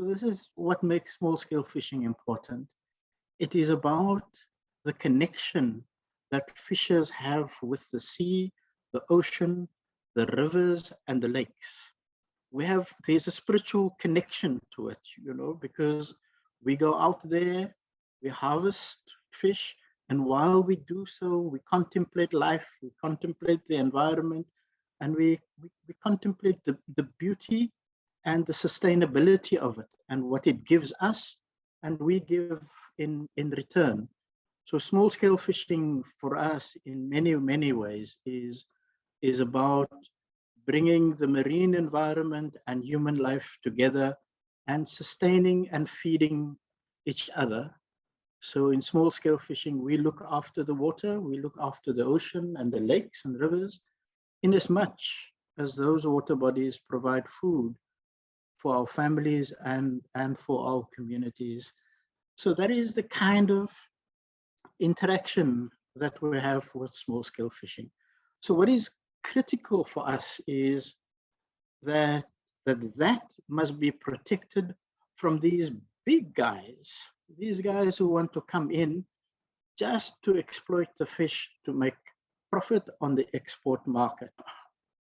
So this is what makes small-scale fishing important. It is about the connection that fishers have with the sea, the ocean, the rivers, and the lakes. There's a spiritual connection to it, you know, because we go out there, we harvest fish, and while we do so, we contemplate life, we contemplate the environment, and we contemplate the beauty and the sustainability of it and what it gives us and we give in return. So small-scale fishing for us in many, many ways is about bringing the marine environment and human life together and sustaining and feeding each other. So in small-scale fishing, we look after the water, we look after the ocean and the lakes and rivers, in as much as those water bodies provide food for our families and for our communities. So that is the kind of interaction that we have with small-scale fishing. So what is critical for us is that must be protected from these big guys, these guys who want to come in just to exploit the fish to make profit on the export market.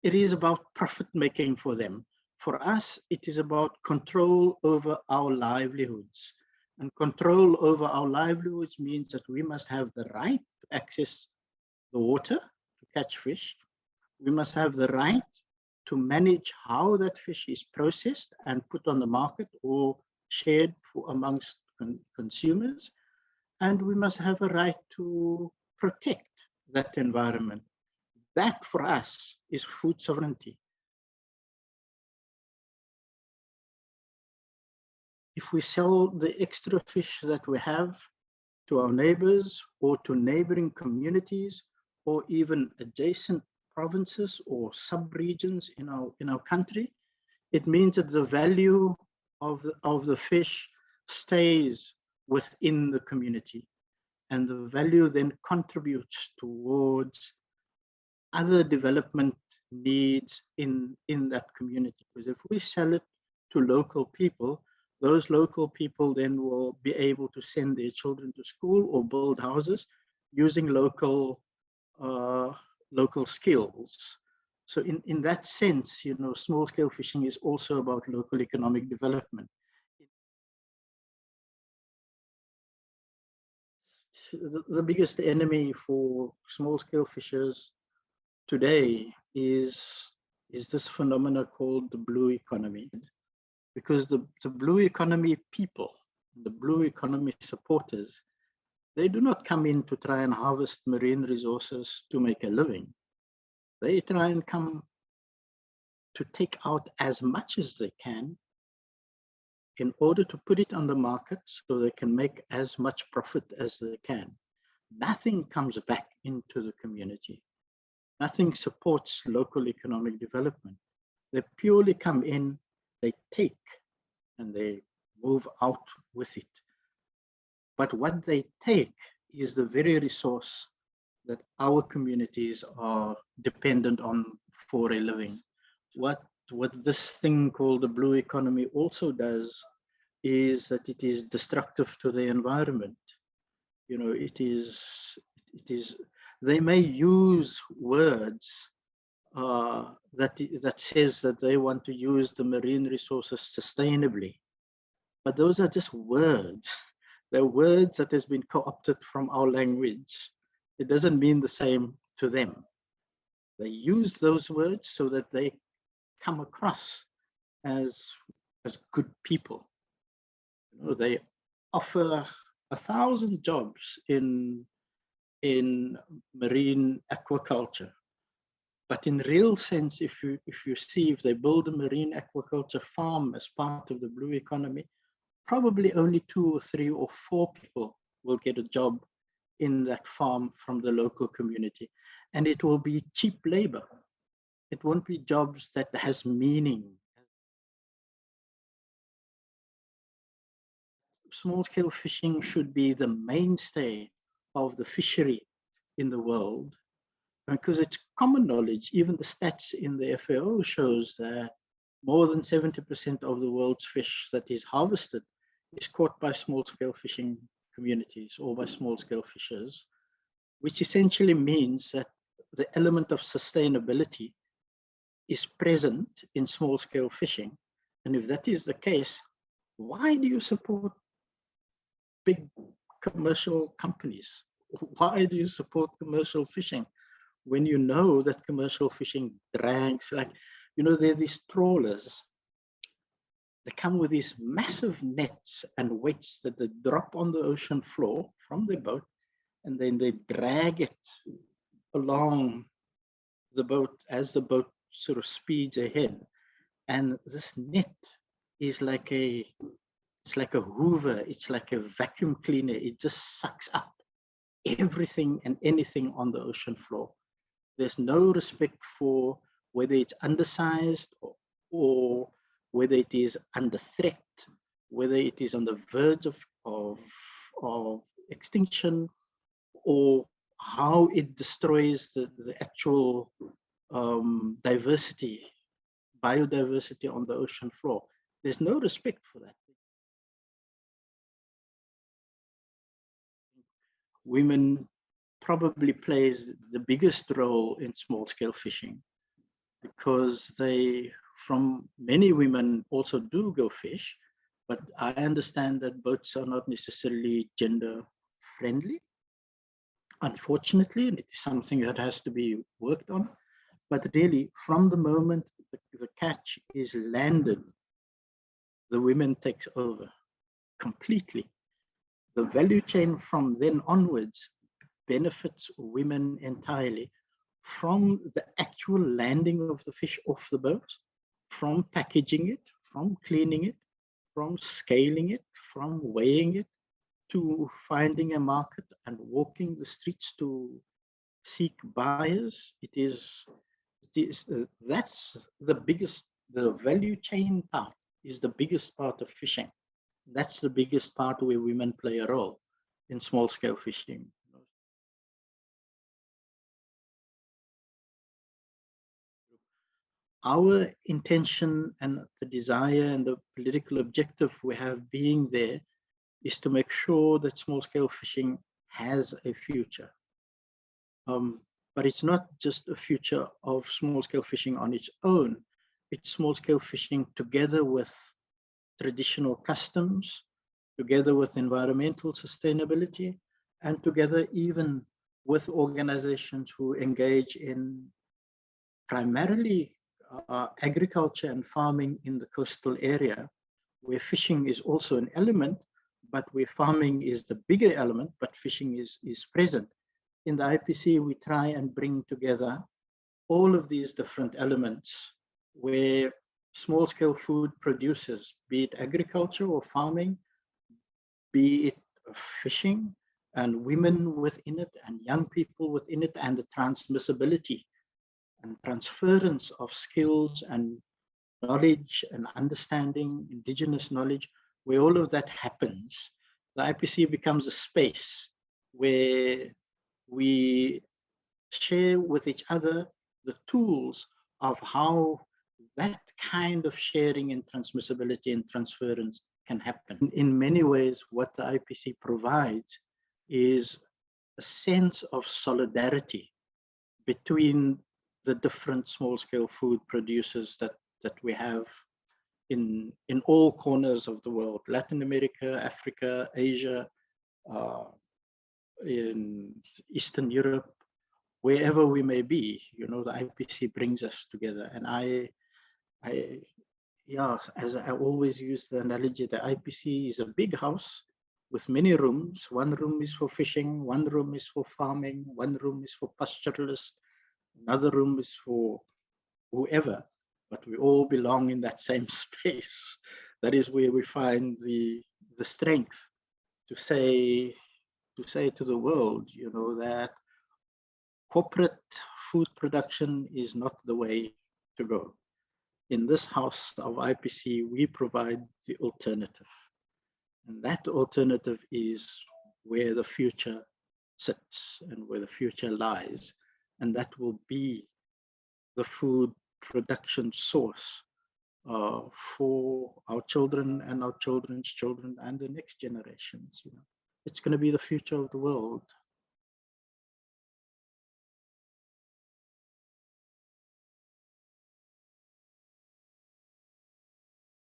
It is about profit making for them. For us, it is about control over our livelihoods. And control over our livelihoods means that we must have the right to access the water to catch fish. We must have the right to manage how that fish is processed and put on the market or shared amongst consumers. And we must have a right to protect that environment. That for us is food sovereignty. If we sell the extra fish that we have to our neighbors or to neighboring communities or even adjacent provinces or sub-regions in our country, it means that the value of the fish stays within the community, and the value then contributes towards other development needs in that community. Because if we sell it to local people, those local people then will be able to send their children to school or build houses using local skills. So in that sense, you know, small-scale fishing is also about local economic development. The biggest enemy for small-scale fishers today is this phenomena called the blue economy. Because the blue economy people, the blue economy supporters, they do not come in to try and harvest marine resources to make a living. They try and come to take out as much as they can in order to put it on the market so they can make as much profit as they can. Nothing comes back into the community. Nothing supports local economic development. They purely come in, they take, and they move out with it. But what they take is the very resource that our communities are dependent on for a living. What this thing called the blue economy also does is that it is destructive to the environment. You know, they may use words that says that they want to use the marine resources sustainably, but those are just words. They're words that has been co-opted from our language. It doesn't mean the same to them. They use those words so that they come across as good people. You know, they offer 1,000 jobs in marine aquaculture. But in real sense, if you see, if they build a marine aquaculture farm as part of the blue economy, probably only 2 or 3 or 4 people will get a job in that farm from the local community. And it will be cheap labor. It won't be jobs that has meaning. Small-scale fishing should be the mainstay of the fishery in the world, because it's common knowledge. Even the stats in the FAO shows that more than 70% of the world's fish that is harvested is caught by small-scale fishing communities or by small-scale fishers, which essentially means that the element of sustainability is present in small-scale fishing. And if that is the case, why do you support big commercial companies? Why do you support commercial fishing when you know that commercial fishing drags, like, you know, there are these trawlers, they come with these massive nets and weights that they drop on the ocean floor from their boat, and then they drag it along the boat as the boat sort of speeds ahead. And this net is like it's like a hoover, it's like a vacuum cleaner. It just sucks up everything and anything on the ocean floor. There's no respect for whether it's undersized or whether it is under threat, whether it is on the verge of extinction, or how it destroys the actual biodiversity on the ocean floor. There's no respect for that. Women probably plays the biggest role in small-scale fishing, because many women also do go fish, but I understand that boats are not necessarily gender friendly, unfortunately, and it is something that has to be worked on. But really, from the moment the catch is landed, the women takes over completely. The value chain from then onwards benefits women entirely, from the actual landing of the fish off the boat, from packaging it, from cleaning it, from scaling it, from weighing it, to finding a market and walking the streets to seek buyers. That's the biggest, the value chain part is the biggest part of fishing. That's the biggest part where women play a role in small-scale fishing. Our intention and the desire and the political objective we have being there is to make sure that small-scale fishing has a future. But it's not just a future of small-scale fishing on its own. It's small-scale fishing together with traditional customs, together with environmental sustainability, and together even with organizations who engage in primarily agriculture and farming in the coastal area, where fishing is also an element, but where farming is the bigger element, but fishing is present. In the IPC, we try and bring together all of these different elements where small-scale food producers, be it agriculture or farming, be it fishing, and women within it, and young people within it, and the transmissibility and transference of skills and knowledge and understanding, indigenous knowledge, where all of that happens, the IPC becomes a space where we share with each other the tools of how that kind of sharing and transmissibility and transference can happen. In many ways, what the IPC provides is a sense of solidarity between the different small-scale food producers that we have in all corners of the world: Latin America, Africa, Asia, in Eastern Europe, wherever we may be. You know, the IPC brings us together. And yeah, as I always use the analogy, the IPC is a big house with many rooms. One room is for fishing, one room is for farming, one room is for pastoralists, another room is for whoever, but we all belong in that same space. That is where we find the strength to say to the world, you know, that corporate food production is not the way to go. In this house of IPC, we provide the alternative. And that alternative is where the future sits and where the future lies. And that will be the food production source for our children and our children's children and the next generations. It's going to be the future of the world.